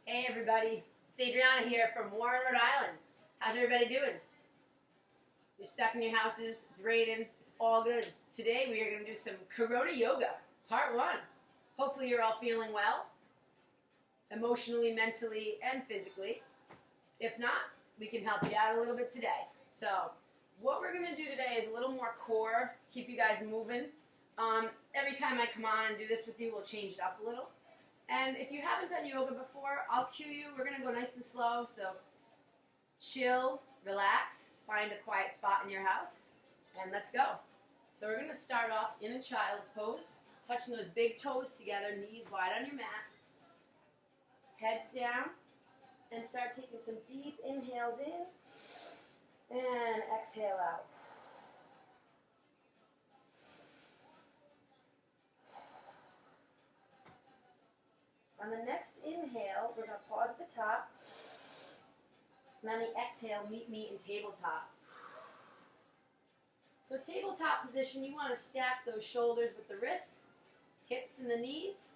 Hey everybody, it's Adriana here from Warren, Rhode Island. How's everybody doing? You're stuck in your houses, it's raining, it's all good. Today we are going to do some Corona Yoga, part 1. Hopefully you're all feeling well, emotionally, mentally, and physically. If not, we can help you out a little bit today. So, what we're going to do today is a little more core, keep you guys moving. Every time I come on and do this with you, we'll change it up a little. And if you haven't done yoga before, I'll cue you. We're going to go nice and slow. So chill, relax, find a quiet spot in your house, and let's go. So we're going to start off in a child's pose, touching those big toes together, knees wide on your mat, heads down, and start taking some deep inhales in and exhale out. On the next inhale, we're going to pause at the top. And on the exhale, meet me in tabletop. So tabletop position, you want to stack those shoulders with the wrists, hips and the knees.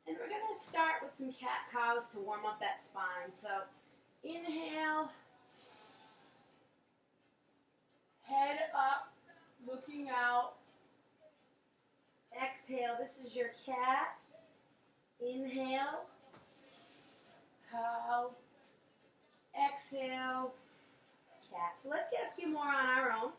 And we're going to start with some cat-cows to warm up that spine. So inhale, head up, looking out. Exhale, this is your cat. Inhale, cow, exhale, cat. So let's get a few more on our own.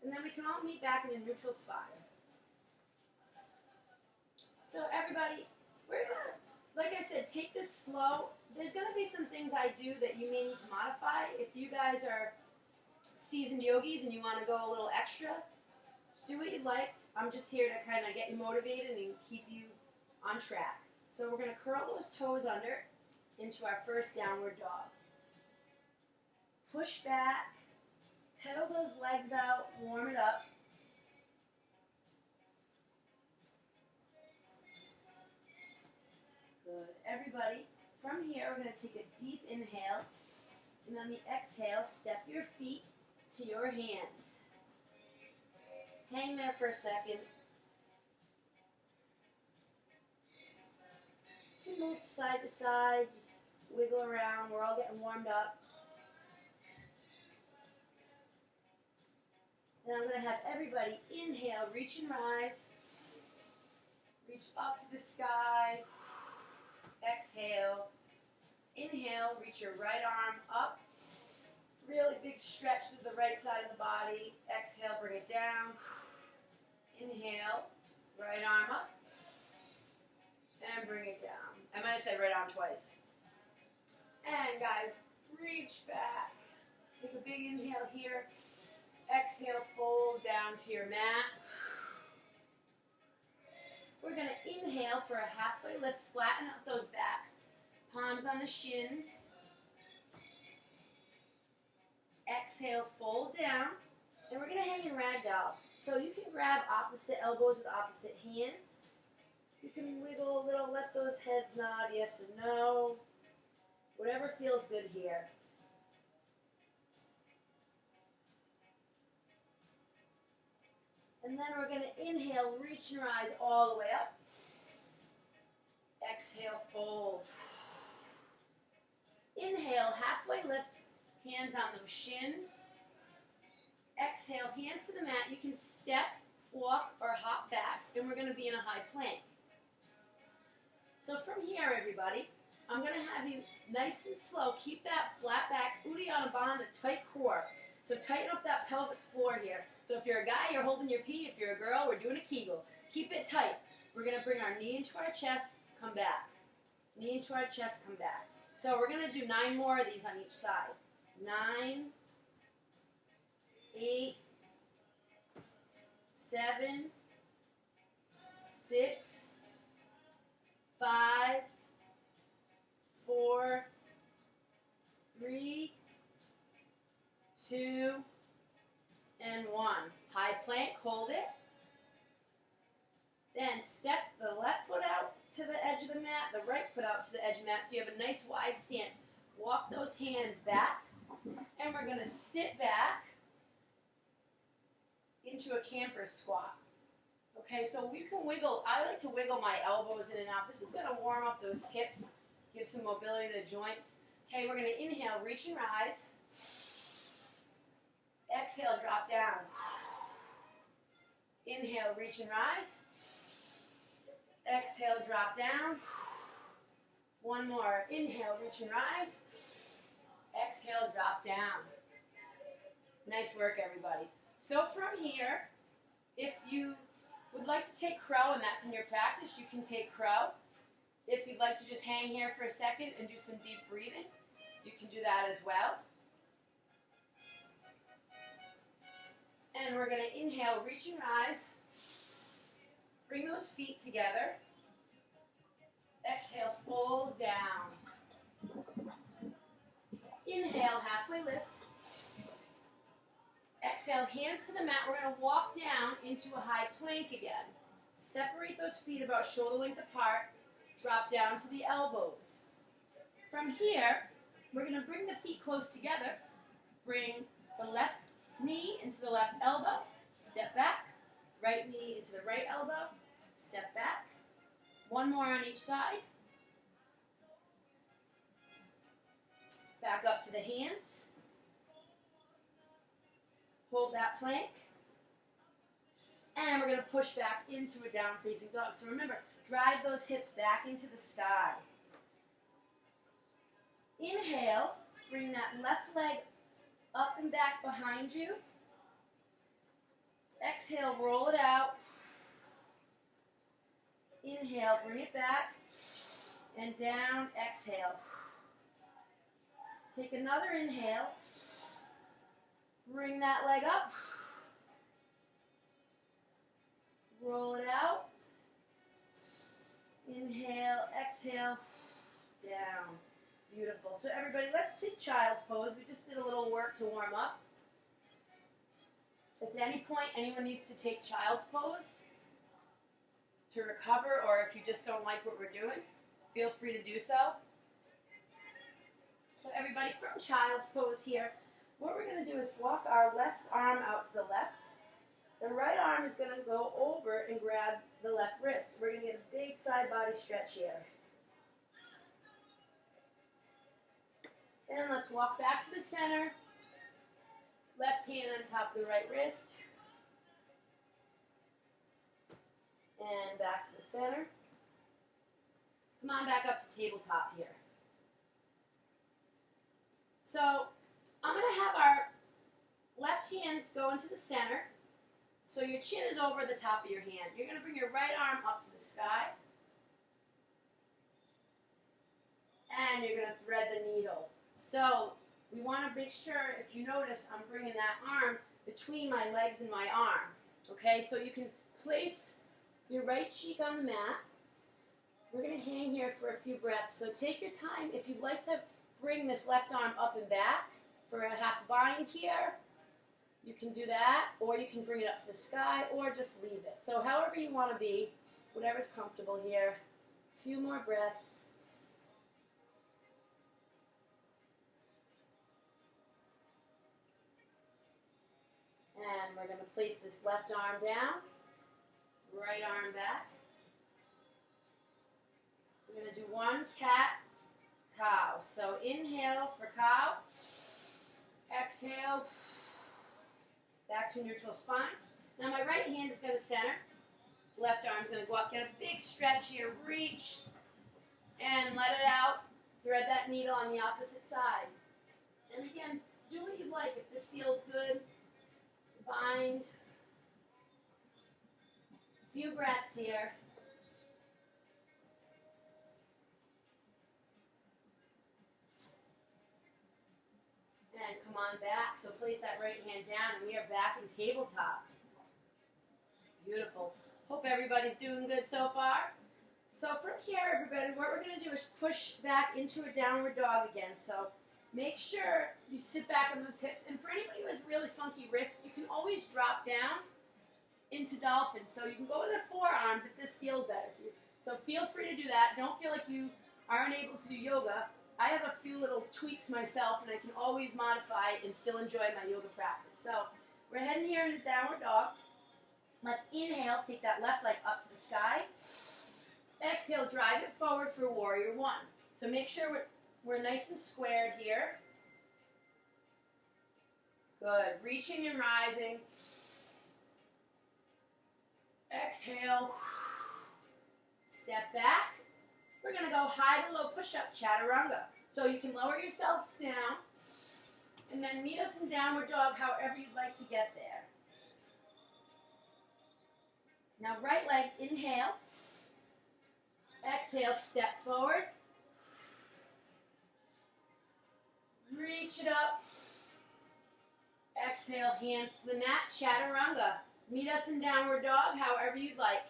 And then we can all meet back in a neutral spot. So everybody, we're going to, like I said, take this slow. There's going to be some things I do that you may need to modify. If you guys are seasoned yogis and you want to go a little extra, just do what you like. I'm just here to kind of get you motivated and keep you on track. So we're going to curl those toes under into our first downward dog. Push back, pedal those legs out, warm it up. Good. Everybody, from here, we're going to take a deep inhale, and on the exhale, step your feet to your hands. Hang there for a second. You can move side to side, just wiggle around. We're all getting warmed up. And I'm going to have everybody inhale, reach and rise. Reach up to the sky. Exhale, inhale, reach your right arm up, really big stretch to the right side of the body. Exhale, bring it down. Inhale, right arm up, and bring it down. I might have said right arm twice. And guys, reach back. Take a big inhale here. Exhale, fold down to your mat. We're going to inhale for a halfway lift, flatten out those backs. Palms on the shins. Exhale, fold down. And we're going to hang in ragdoll. So you can grab opposite elbows with opposite hands. You can wiggle a little, let those heads nod, yes or no. Whatever feels good here. And then we're going to inhale, reach and rise all the way up. Exhale, fold. Inhale, halfway lift, hands on those shins. Exhale, hands to the mat. You can step, walk, or hop back, and we're going to be in a high plank. So from here, everybody, I'm going to have you nice and slow. Keep that flat back, Uddiyana Bandha, tight core. So tighten up that pelvic floor here. So if you're a guy, you're holding your pee. If you're a girl, we're doing a Kegel. Keep it tight. We're going to bring our knee into our chest, come back. Knee into our chest, come back. So we're going to do 9 more of these on each side. 9, 8, 7, 6, 5, 4, 3, 2, and 1. High plank, hold it. Then step the left foot out to the edge of the mat. mat, the right foot out to the edge of the mat so you have a nice wide stance. Walk those hands back, and we're going to sit back into a camper squat. Okay, so you can wiggle. I like to wiggle my elbows in and out. This is going to warm up those hips, give some mobility to the joints. Okay, we're going to inhale, reach and rise. Exhale, drop down. Inhale, reach and rise. Exhale, drop down. One more. Inhale, reach and rise. Exhale, drop down. Nice work, everybody. So from here, if you would like to take crow and that's in your practice, you can take crow. If you'd like to just hang here for a second and do some deep breathing, you can do that as well. And we're going to inhale, reach and rise. Bring those feet together. Exhale, fold down. Inhale, halfway lift. Exhale, hands to the mat. We're going to walk down into a high plank again. Separate those feet about shoulder length apart. Drop down to the elbows. From here, we're going to bring the feet close together. Bring the left knee into the left elbow. Step back. Right knee into the right elbow. Step back. One more on each side. Back up to the hands. Hold that plank. And we're going to push back into a down facing dog. So remember, drive those hips back into the sky. Inhale, bring that left leg up and back behind you. Exhale, roll it out. Inhale, bring it back. And down, exhale. Take another inhale. Bring that leg up. Roll it out. Inhale, exhale, down. Beautiful. So everybody, let's take child's pose. We just did a little work to warm up. If at any point anyone needs to take child's pose to recover, or if you just don't like what we're doing, feel free to do so. So everybody, from child's pose here, what we're going to do is walk our left arm out to the left. The right arm is going to go over and grab the left wrist. We're going to get a big side body stretch here. And let's walk back to the center. Left hand on top of the right wrist. And back to the center. Come on back up to tabletop here. So I'm going to have our left hands go into the center. So your chin is over the top of your hand. You're going to bring your right arm up to the sky. And you're going to thread the needle. So we want to make sure, if you notice, I'm bringing that arm between my legs and my arm. Okay, so you can place your right cheek on the mat. We're going to hang here for a few breaths. So take your time. If you'd like to bring this left arm up and back for a half bind here, you can do that, or you can bring it up to the sky, or just leave it. So however you want to be, whatever's comfortable here. A few more breaths. And we're going to place this left arm down, right arm back. We're going to do one cat-cow. So inhale for cow. Exhale. Back to neutral spine. Now my right hand is going to center. Left arm is going to go up. Get a big stretch here. Reach. And let it out. Thread that needle on the opposite side. And again, do what you like. If this feels good, bind. A few breaths here. And come on back. So place that right hand down, and we are back in tabletop. Beautiful. Hope everybody's doing good so far. So from here, everybody, what we're going to do is push back into a downward dog again. So make sure you sit back on those hips. And for anybody who has really funky wrists, you can always drop down into dolphin. So you can go with the forearms if this feels better. If you So feel free to do that. Don't feel like you are unable to do yoga. I have a few little tweaks myself, and I can always modify and still enjoy my yoga practice. So we're heading here into downward dog. Let's inhale, take that left leg up to the sky. Exhale, drive it forward for warrior one. So make sure we're nice and squared here. Good. Reaching and rising. Exhale. Step back. We're going to go high to low push-up, chaturanga. So you can lower yourselves down and then meet us in downward dog however you'd like to get there. Now right leg, inhale. Exhale, step forward. Reach it up. Exhale, hands to the mat, chaturanga. Meet us in downward dog however you'd like.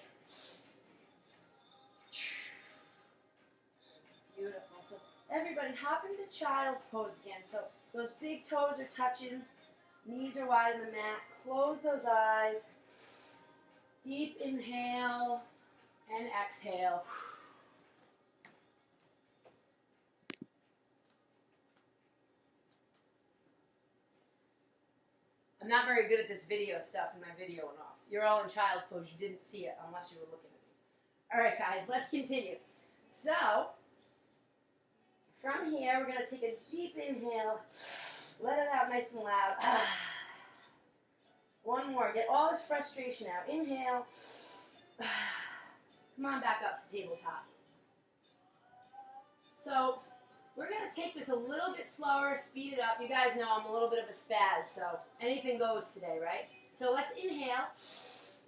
Beautiful. So everybody hop into child's pose again. So those big toes are touching, knees are wide on the mat. Close those eyes. Deep inhale and exhale. I'm not very good at this video stuff in my video and off. You're all in child's pose. You didn't see it unless you were looking at me. All right, guys, let's continue. So from here, we're going to take a deep inhale. Let it out nice and loud. One more. Get all this frustration out. Inhale. Come on back up to tabletop. So we're going to take this a little bit slower, speed it up. You guys know I'm a little bit of a spaz, so anything goes today, right? So let's inhale,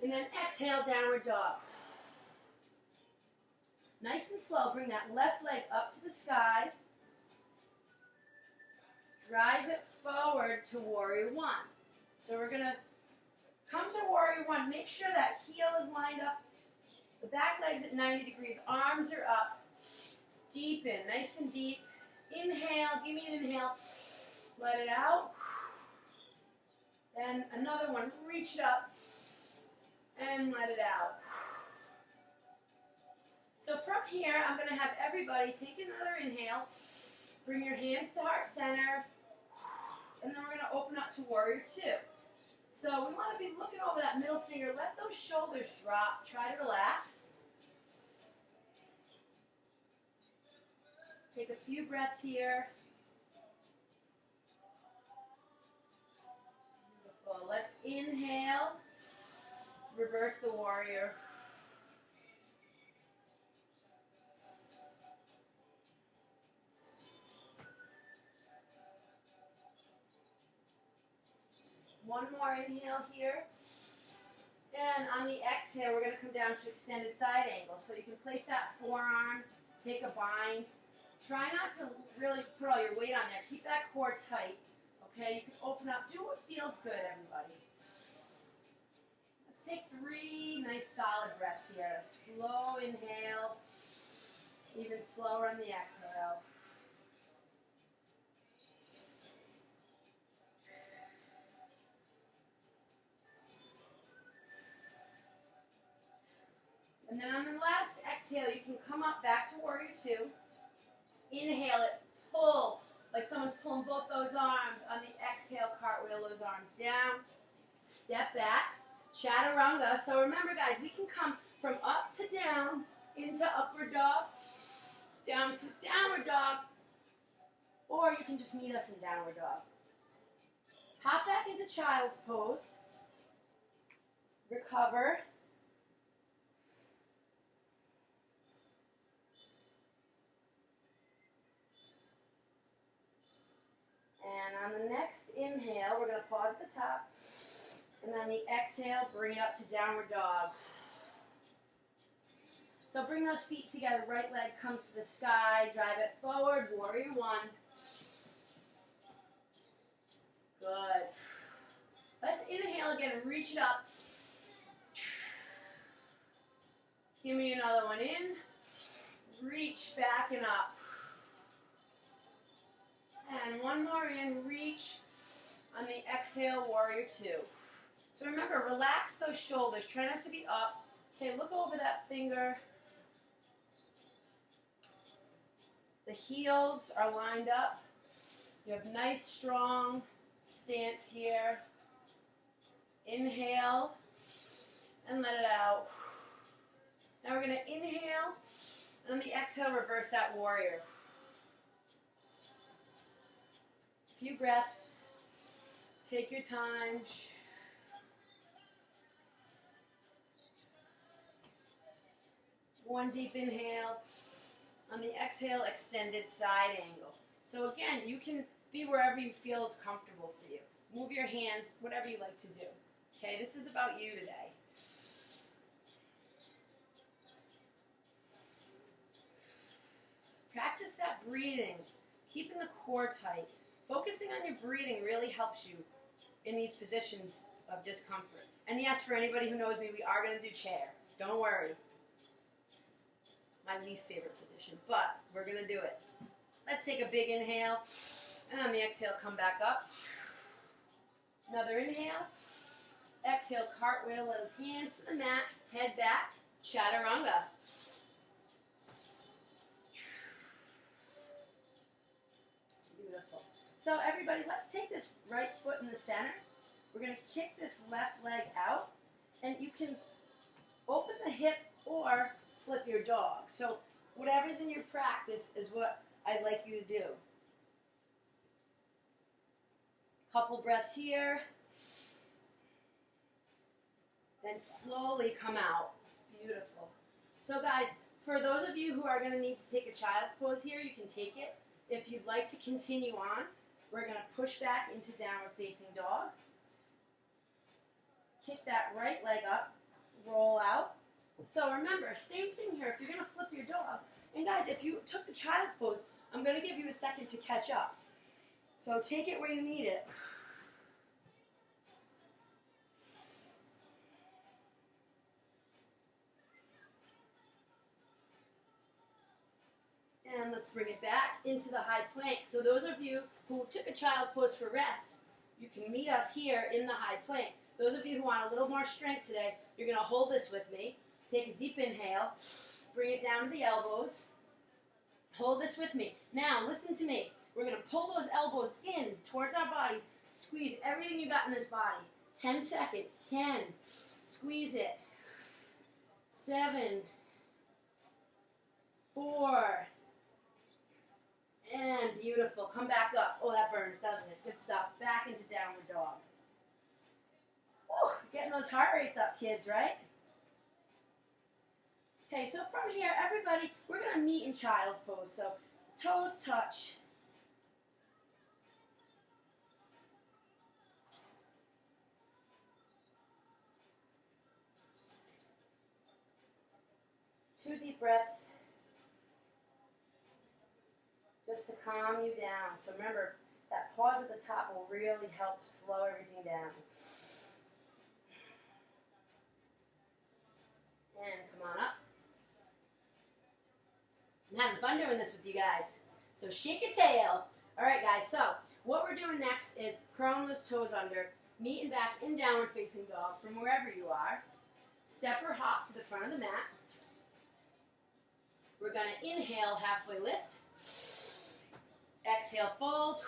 and then exhale, downward dog. Nice and slow. Bring that left leg up to the sky. Drive it forward to warrior one. So we're going to come to warrior one. Make sure that heel is lined up. The back leg's at 90 degrees. Arms are up. Deep in, nice and deep. Inhale, give me an inhale. Let it out. Then another one. Reach it up and let it out. So from here, I'm going to have everybody take another inhale. Bring your hands to heart center. And then we're going to open up to warrior two. So we want to be looking over that middle finger. Let those shoulders drop. Try to relax. Take a few breaths here. Beautiful. Let's inhale. Reverse the warrior. One more inhale here. And on the exhale, we're going to come down to extended side angle. So you can place that forearm, take a bind. Try not to really put all your weight on there. Keep that core tight. Okay, you can open up. Do what feels good, everybody. Let's take 3 nice solid breaths here. Slow inhale. Even slower on the exhale. And then on the last exhale, you can come up back to warrior two. Inhale it, pull, like someone's pulling both those arms. On the exhale, cartwheel those arms down. Step back, chaturanga. So remember, guys, we can come from up to down, into upward dog, down to downward dog, or you can just meet us in downward dog. Hop back into child's pose. Recover. And on the next inhale, we're going to pause at the top. And on the exhale, bring it up to downward dog. So bring those feet together. Right leg comes to the sky. Drive it forward. Warrior one. Good. Let's inhale again. Reach it up. Give me another one in. Reach back and up. And one more in, reach. On the exhale, warrior two. So remember, relax those shoulders. Try not to be up. Okay, look over that finger. The heels are lined up. You have nice, strong stance here. Inhale and let it out. Now we're going to inhale, and on the exhale, reverse that warrior. A few breaths. Take your time. One deep inhale. On the exhale, extended side angle. So again, you can be wherever you feel is comfortable for you. Move your hands, whatever you like to do. Okay, this is about you today. Practice that breathing, keeping the core tight. Focusing on your breathing really helps you in these positions of discomfort. And yes, for anybody who knows me, we are going to do chair. Don't worry. My least favorite position, but we're going to do it. Let's take a big inhale, and on the exhale, come back up. Another inhale. Exhale, cartwheel, let his hands to the mat, head back, chaturanga. Beautiful. So everybody, let's take this right foot in the center. We're going to kick this left leg out, and you can open the hip or flip your dog. So whatever's in your practice is what I'd like you to do. Couple breaths here. Then slowly come out. Beautiful. So guys, for those of you who are going to need to take a child's pose here, you can take it. If you'd like to continue on, we're going to push back into downward facing dog. Kick that right leg up. Roll out. So remember, same thing here. If you're going to flip your dog, and guys, if you took the child's pose, I'm going to give you a second to catch up. So take it where you need it. And let's bring it back into the high plank. So those of you who took a child's pose for rest, you can meet us here in the high plank. Those of you who want a little more strength today, you're going to hold this with me. Take a deep inhale. Bring it down to the elbows. Hold this with me. Now, listen to me. We're going to pull those elbows in towards our bodies. Squeeze everything you got in this body. 10 seconds. 10. Squeeze it. 7. 4. And beautiful. Come back up. Oh, that burns, doesn't it? Good stuff. Back into downward dog. Whew, getting those heart rates up, kids, right? Okay, so from here, everybody, we're going to meet in child's pose. So toes touch. Two deep breaths. Just to calm you down. So remember, that pause at the top will really help slow everything down. And come on up. I'm having fun doing this with you guys. So shake your tail. All right, guys, so what we're doing next is curling those toes under, meeting back in downward facing dog from wherever you are. Step or hop to the front of the mat. We're going to inhale, halfway lift. Exhale, fold.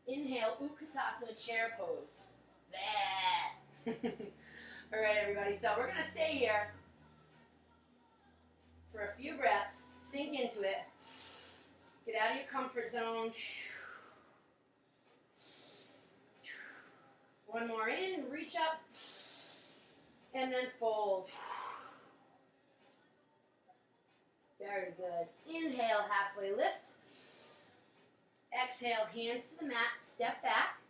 Inhale, Utkatasana chair pose. All right, everybody. So we're going to stay here for a few breaths. Sink into it. Get out of your comfort zone. One more in. Reach up. And then fold. Very good. Inhale, halfway lift. Exhale, hands to the mat, step back.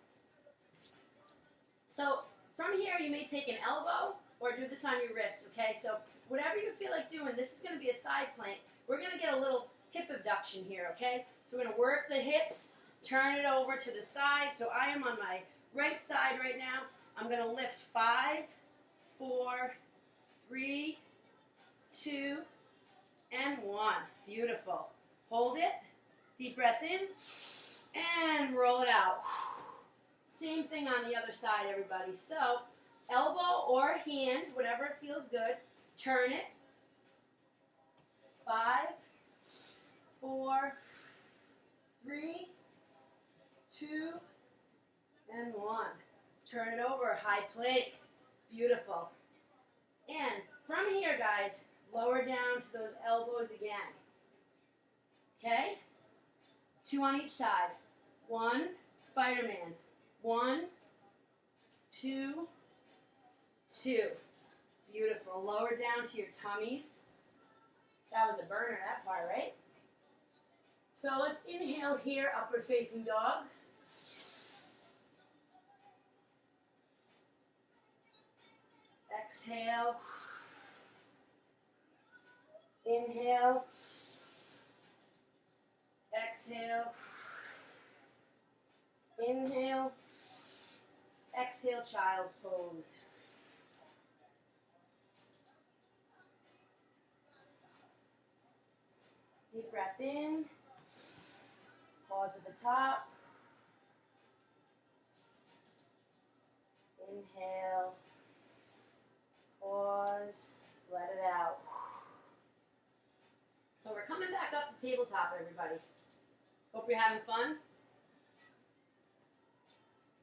So from here, you may take an elbow or do this on your wrist, okay? So whatever you feel like doing, this is going to be a side plank. We're going to get a little hip abduction here, okay? So we're going to work the hips, turn it over to the side. So I am on my right side right now. I'm going to lift 5, 4, 3, 2, and 1. Beautiful. Hold it. Deep breath in. And roll it out. Same thing on the other side, everybody. So, elbow or hand, whatever it feels good. Turn it. 5, 4, 3, 2, and 1. Turn it over, high plank. Beautiful. And from here, guys, lower down to those elbows again. Okay? 2 on each side. 1, Spider-Man. 1, 2, 2. Beautiful. Lower down to your tummies. That was a burner, that part, right? So let's inhale here, upward facing dog. Exhale. Inhale. Exhale. Inhale. Exhale, child's pose. Deep breath in. Pause at the top. Inhale. Pause. Let it out. So we're coming back up to tabletop, everybody. Hope you're having fun.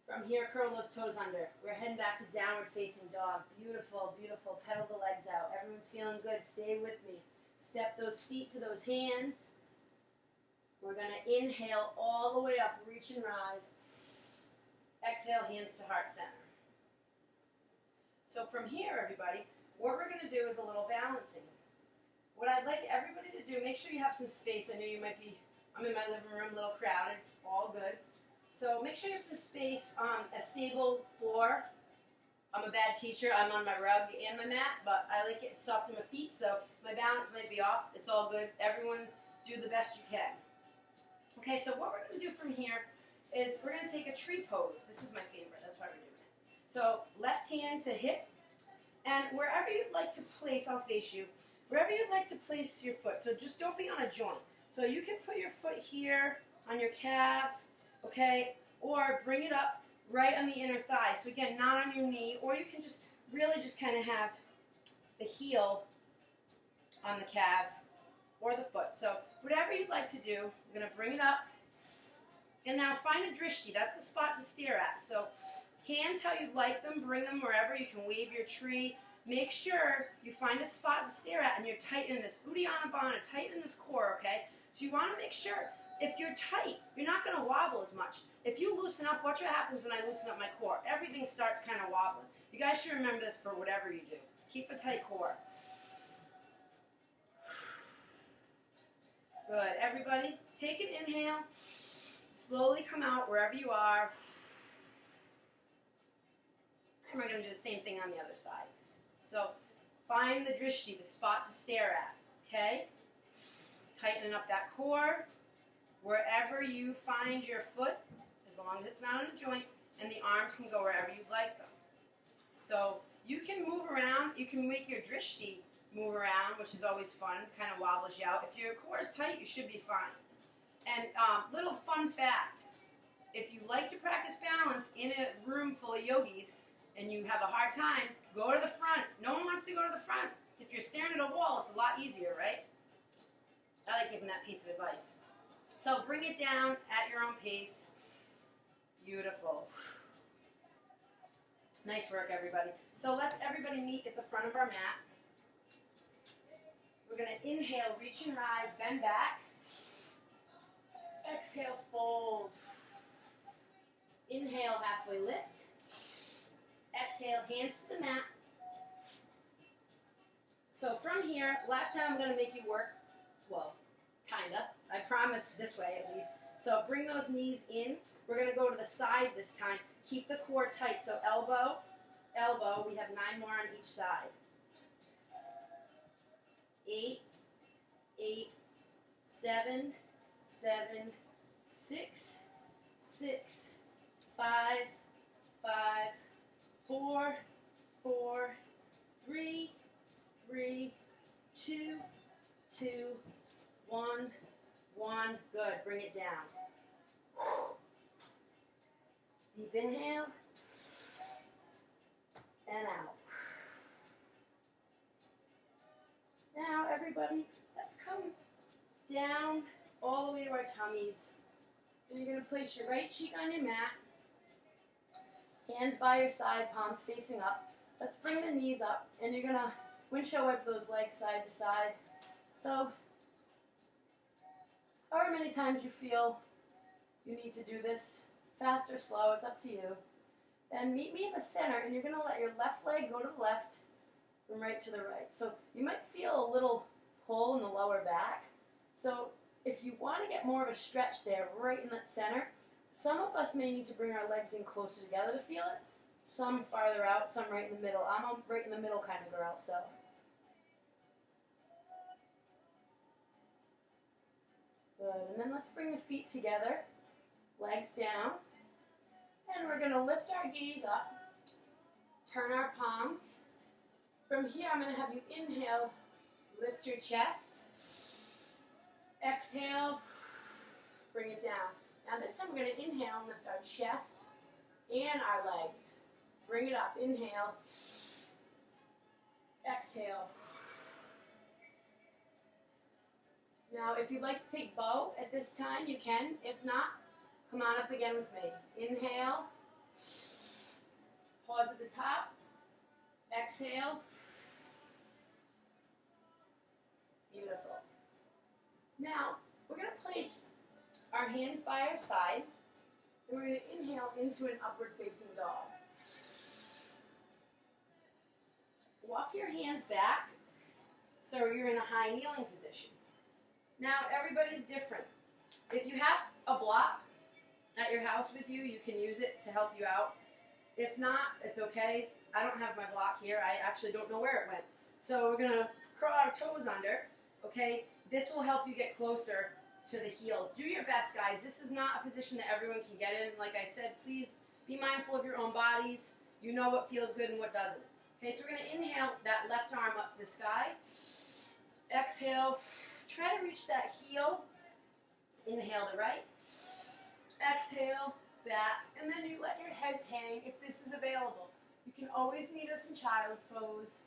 From here, curl those toes under. We're heading back to downward facing dog. Beautiful, beautiful. Pedal the legs out. Everyone's feeling good. Stay with me. Step those feet to those hands. We're going to inhale all the way up, reach and rise. Exhale, hands to heart center. So from here, everybody, what we're going to do is a little balancing. What I'd like everybody to do, make sure you have some space. I know you might be, I'm in my living room, a little crowded. It's all good. So make sure you have some space, a stable floor. I'm a bad teacher. I'm on my rug and my mat, but I like it soft in my feet, so my balance might be off. It's all good. Everyone do the best you can. Okay, so what we're going to do from here is we're going to take a tree pose. This is my favorite. That's why we're doing it. So left hand to hip, and wherever you'd like to place, I'll face you, wherever you'd like to place your foot. So just don't be on a joint. So you can put your foot here on your calf, okay, or bring it up right on the inner thigh. So again, not on your knee, or you can just really just kind of have the heel on the calf or the foot. So whatever you'd like to do, we're going to bring it up. And now find a drishti. That's a spot to stare at. So hands how you'd like them, bring them wherever. You can wave your tree. Make sure you find a spot to stare at and you're tight in this Uddiyana Bandha, tight in this core, okay? So you want to make sure if you're tight, you're not going to wobble as much. If you loosen up, watch what happens when I loosen up my core. Everything starts kind of wobbling. You guys should remember this for whatever you do. Keep a tight core. Good. Everybody, take an inhale. Slowly come out wherever you are. And we're going to do the same thing on the other side. So find the drishti, the spot to stare at. Okay? Tighten up that core. Wherever you find your foot, as long as it's not on a joint, and the arms can go wherever you'd like them. So you can move around. You can make your drishti move around, which is always fun, kind of wobbles you out. If your core is tight, you should be fine. And little fun fact, if you like to practice balance in a room full of yogis and you have a hard time, go to the front. No one wants to go to the front. If you're staring at a wall, it's a lot easier, right? I like giving that piece of advice. So bring it down at your own pace. Beautiful. Nice work, everybody. So let's everybody meet at the front of our mat. We're going to inhale, reach and rise, bend back. Exhale, fold. Inhale, halfway lift. Exhale, hands to the mat. So from here, last time I'm going to make you work, well, kinda. I promise this way at least. So bring those knees in. We're going to go to the side this time. Keep the core tight. So elbow, elbow. We have 9 more on each side. 8, 8, 7, 7, 6, 6, 5, 5, 4, 4, 3, 3, 2, 2, 1, 1. Good. Bring it down. Deep inhale and out. Now, everybody, let's come down all the way to our tummies. And you're going to place your right cheek on your mat, hands by your side, palms facing up. Let's bring the knees up, and you're going to windshield wipe those legs side to side. So, however many times you feel you need to do this, fast or slow, it's up to you. Then meet me in the center, and you're going to let your left leg go to the left from right to the right. So you might feel a little pull in the lower back. So if you want to get more of a stretch there, right in that center, some of us may need to bring our legs in closer together to feel it. Some farther out, some right in the middle. I'm a right in the middle kind of girl, so. Good, and then let's bring the feet together, legs down, and we're going to lift our gaze up, turn our palms. From here, I'm going to have you inhale, lift your chest, exhale, bring it down. Now this time we're going to inhale and lift our chest and our legs. Bring it up, inhale, exhale. Now if you'd like to take bow at this time, you can. If not, come on up again with me. Inhale, pause at the top, exhale. Beautiful. Now, we're going to place our hands by our side, and we're going to inhale into an upward facing dog. Walk your hands back so you're in a high kneeling position. Now, everybody's different. If you have a block at your house with you, you can use it to help you out. If not, it's okay. I don't have my block here. I actually don't know where it went. So we're going to curl our toes under. Okay, this will help you get closer to the heels. Do your best, guys. This is not a position that everyone can get in. Like I said, please be mindful of your own bodies. You know what feels good and what doesn't. Okay, so we're going to inhale that left arm up to the sky. Exhale. Try to reach that heel. Inhale the right. Exhale, back. And then you let your heads hang if this is available. You can always meet us in child's pose.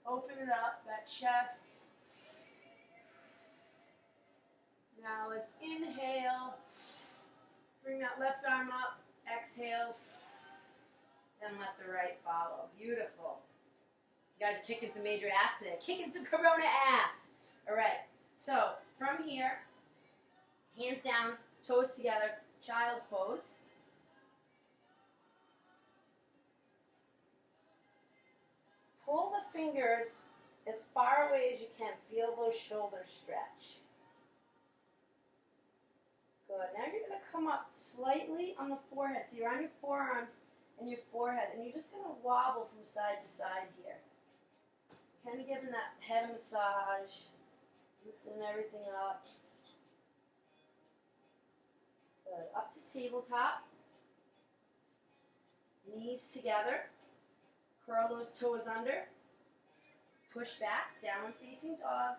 Open it up, that chest. Now let's inhale. Bring that left arm up. Exhale. And let the right follow. Beautiful. You guys are kicking some major ass today. Kicking some Corona ass. All right. So from here, hands down, toes together, child's pose. Pull the fingers as far away as you can. Feel those shoulders stretch. Good. Now you're going to come up slightly on the forehead. So you're on your forearms and your forehead. And you're just going to wobble from side to side here. Kind of giving that head a massage. Loosening everything up. Good. Up to tabletop. Knees together. Curl those toes under. Push back, downward facing dog.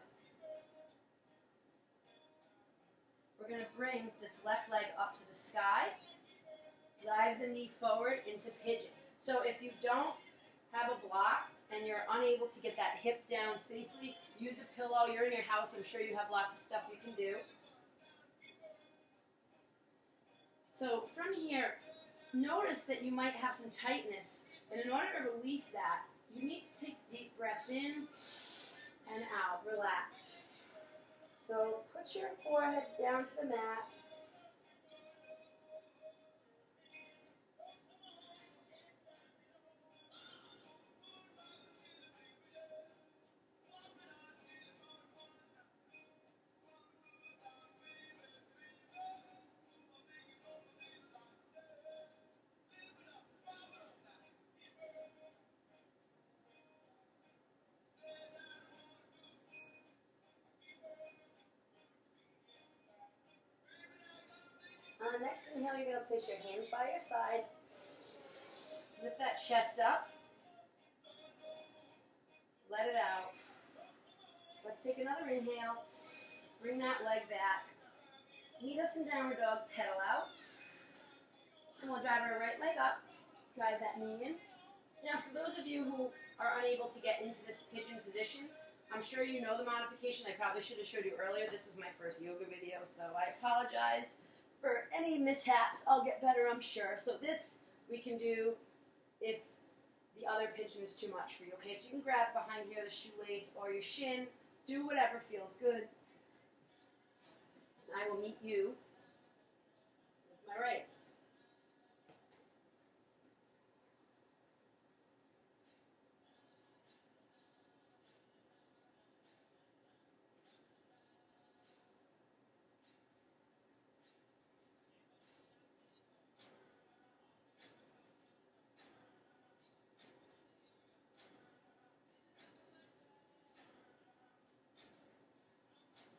We're going to bring this left leg up to the sky. Drive the knee forward into pigeon. So if you don't have a block and you're unable to get that hip down safely, use a pillow. You're in your house. I'm sure you have lots of stuff you can do. So from here, notice that you might have some tightness. And in order to release that, you need to take deep breaths in and out. Relax. So put your foreheads down to the mat. On the next inhale, you're going to place your hands by your side. Lift that chest up. Let it out. Let's take another inhale. Bring that leg back. Meet us in downward dog, pedal out. And we'll drive our right leg up. Drive that knee in. Now, for those of you who are unable to get into this pigeon position, I'm sure you know the modification. I probably should have showed you earlier. This is my first yoga video, so I apologize for any mishaps. I'll get better, I'm sure. So this we can do if the other pinching is too much for you. Okay, so you can grab behind here the shoelace or your shin. Do whatever feels good. And I will meet you with my right.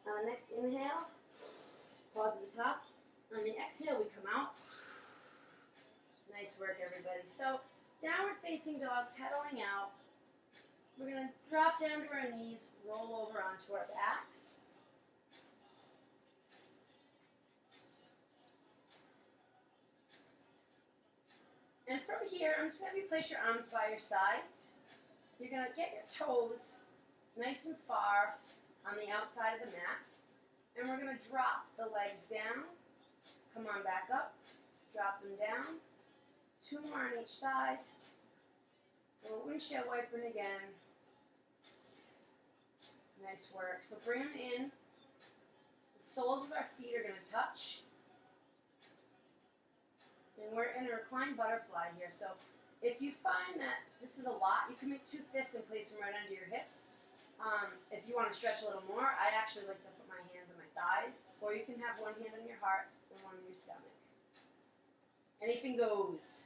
On the next inhale, pause at the top. On the exhale, we come out. Nice work, everybody. So, downward facing dog, pedaling out. We're going to drop down to our knees, roll over onto our backs. And from here, I'm just going to have you place your arms by your sides. You're going to get your toes nice and far on the outside of the mat. And we're going to drop the legs down. Come on back up. Drop them down. 2 more on each side. So windshield wipering again. Nice work. So bring them in. The soles of our feet are going to touch. And we're in a reclined butterfly here. So if you find that this is a lot, you can make 2 fists and place them right under your hips. If you want to stretch a little more, I actually like to put my hands on my thighs. Or you can have one hand on your heart and one on your stomach. Anything goes.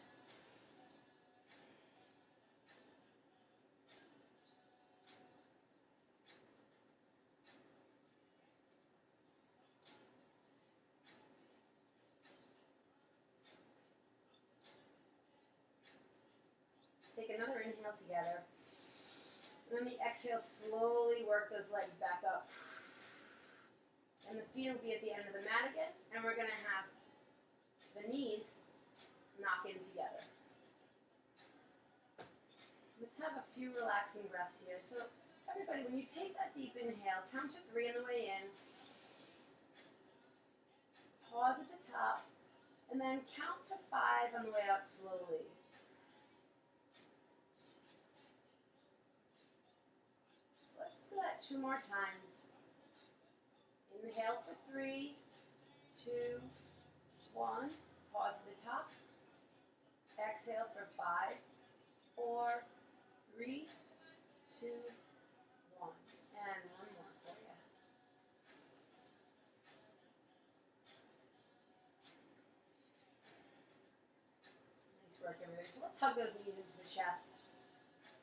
Take another inhale together. And then the exhale, slowly work those legs back up. And the feet will be at the end of the mat again. And we're going to have the knees knock in together. Let's have a few relaxing breaths here. So everybody, when you take that deep inhale, count to 3 on the way in. Pause at the top. And then count to 5 on the way out slowly. Do that 2 more times. Inhale for 3, 2, 1. Pause at the top. Exhale for 5, 4, 3, 2, 1. And one more for you. Nice work, everybody. So let's hug those knees into the chest.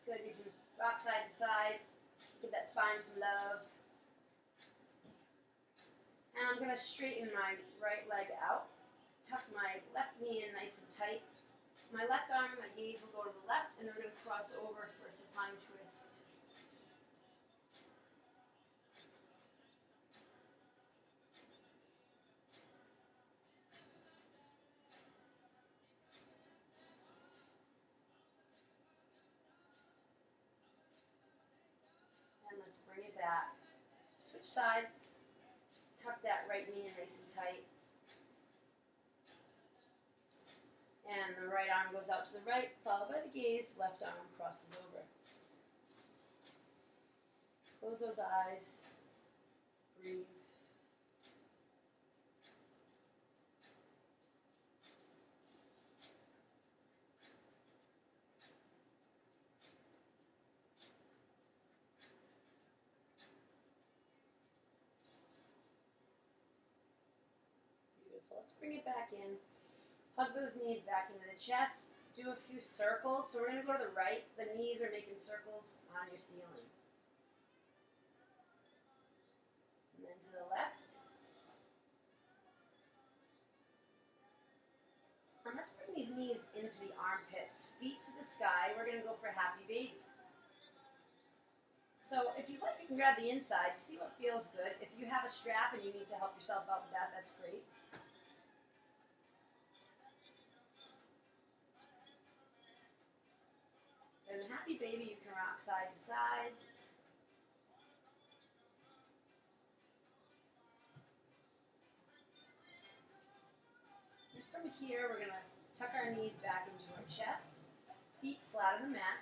Good. You can rock side to side. Give that spine some love. And I'm going to straighten my right leg out. Tuck my left knee in nice and tight. My left arm, my gaze will go to the left, and then we're going to cross over for a supine twist. Let's bring it back. Switch sides. Tuck that right knee in nice and tight. And the right arm goes out to the right, followed by the gaze. Left arm crosses over. Close those eyes. Breathe. Let's bring it back in. Hug those knees back into the chest. Do a few circles. So we're going to go to the right. The knees are making circles on your ceiling. And then to the left. And let's bring these knees into the armpits. Feet to the sky. We're going to go for happy baby. So if you like, you can grab the inside. See what feels good. If you have a strap and you need to help yourself out with that, that's great. And happy baby, you can rock side to side. here, we're going to tuck our knees back into our chest, feet flat on the mat.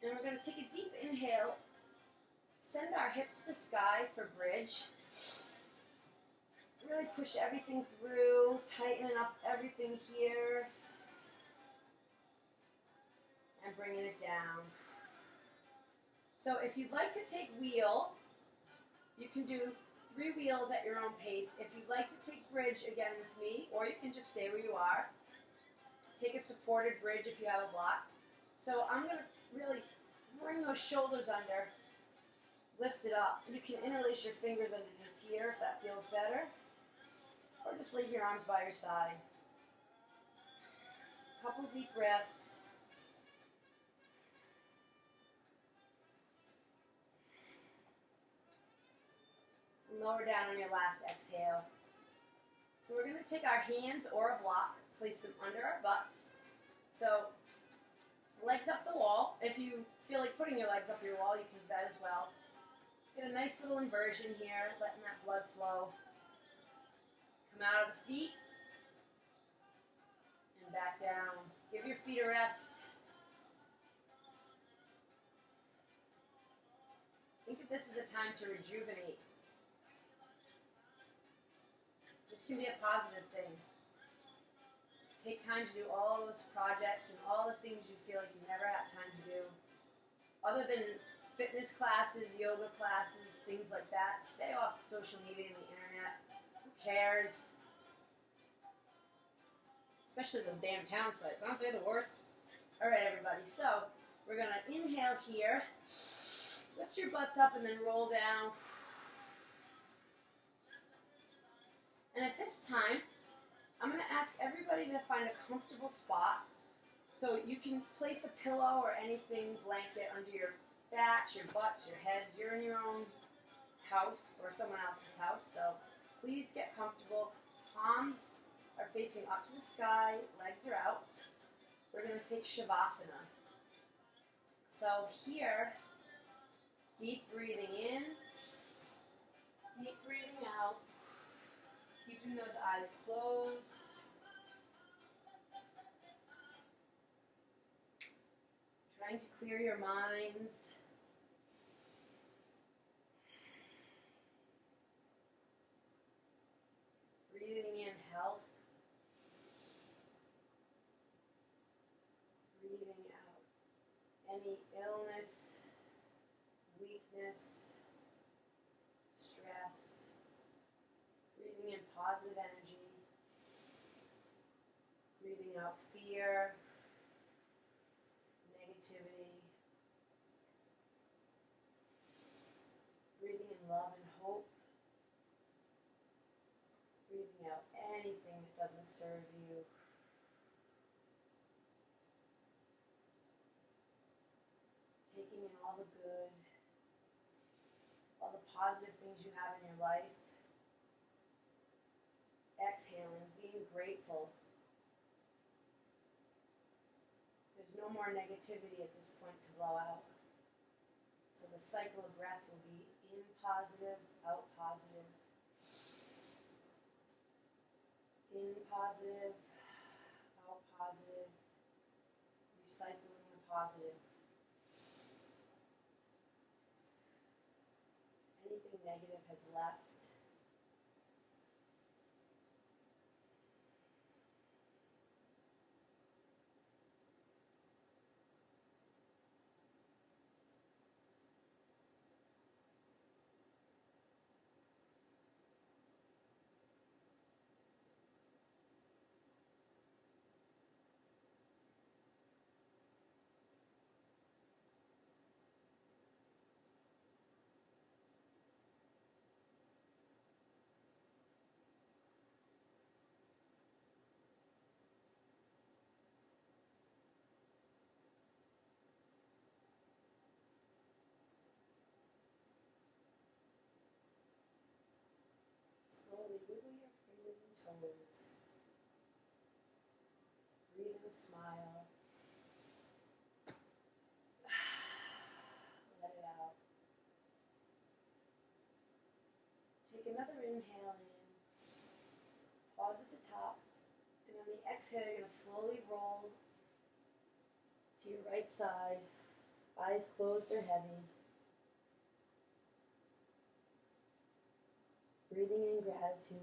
And we're going to take a deep inhale, send our hips to the sky for bridge. Really push everything through, tightening up everything here. And bringing it down. So if you'd like to take wheel, you can do 3 wheels at your own pace. If you'd like to take bridge again with me, or you can just stay where you are. Take a supported bridge if you have a block. So I'm going to really bring those shoulders under, lift it up. You can interlace your fingers underneath here if that feels better, or just leave your arms by your side. Couple deep breaths. Lower down on your last exhale. So we're going to take our hands or a block, place them under our butts. So legs up the wall. If you feel like putting your legs up your wall, you can do that as well. Get a nice little inversion here, letting that blood flow. Come out of the feet and back down. Give your feet a rest. Think of this as a time to rejuvenate. This can be a positive thing. Take time to do all those projects and all the things you feel like you never have time to do. Other than fitness classes, yoga classes, things like that, stay off social media and the internet. Who cares? Especially those damn town sites. Aren't they the worst? All right, everybody. So we're going to inhale here. Lift your butts up and then roll down. And at this time, I'm going to ask everybody to find a comfortable spot. So you can place a pillow or anything, blanket, under your backs, your butts, your heads. You're in your own house or someone else's house, so please get comfortable. Palms are facing up to the sky, legs are out. We're going to take Shavasana. So here, deep breathing in, deep breathing out. Keeping those eyes closed. Trying to clear your minds. Breathing in health. Breathing out any illness, weakness, stress. Breathing in positive energy, breathing out fear, negativity, breathing in love and hope, breathing out anything that doesn't serve you. Taking in all the good, all the positive things you have in your life. Exhaling, being grateful. There's no more negativity at this point to blow out. So the cycle of breath will be in positive, out positive. In positive, out positive. Recycling the positive. Anything negative has left. Slowly wiggle your fingers and toes. Breathe in a smile. Let it out. Take another inhale in. Pause at the top. And on the exhale, you're going to slowly roll to your right side. Eyes closed or heavy. Breathing in gratitude.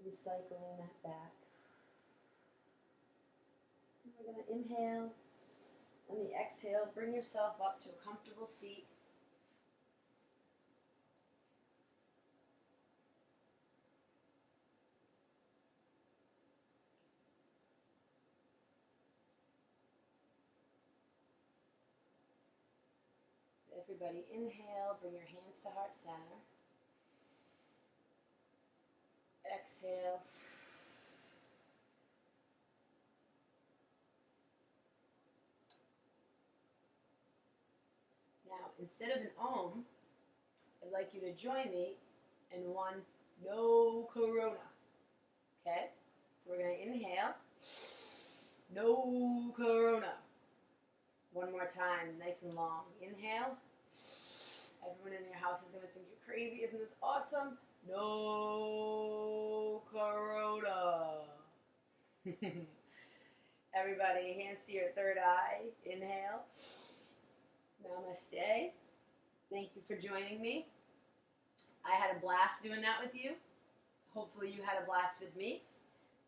Recycling that back. And we're going to inhale. On the exhale, bring yourself up to a comfortable seat. Everybody inhale, bring your hands to heart center. Exhale. Now, instead of an Om, I'd like you to join me in one no corona. Okay? So we're going to inhale. No corona. One more time, nice and long. Inhale. Everyone in your house is going to think you're crazy. Isn't this awesome? No corona. Everybody, hands to your third eye. Inhale. Namaste. Thank you for joining me. I had a blast doing that with you. Hopefully you had a blast with me.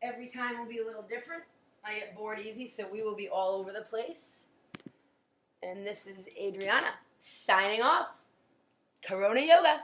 Every time will be a little different. I get bored easy, so we will be all over the place. And this is Adriana signing off. Corona Yoga.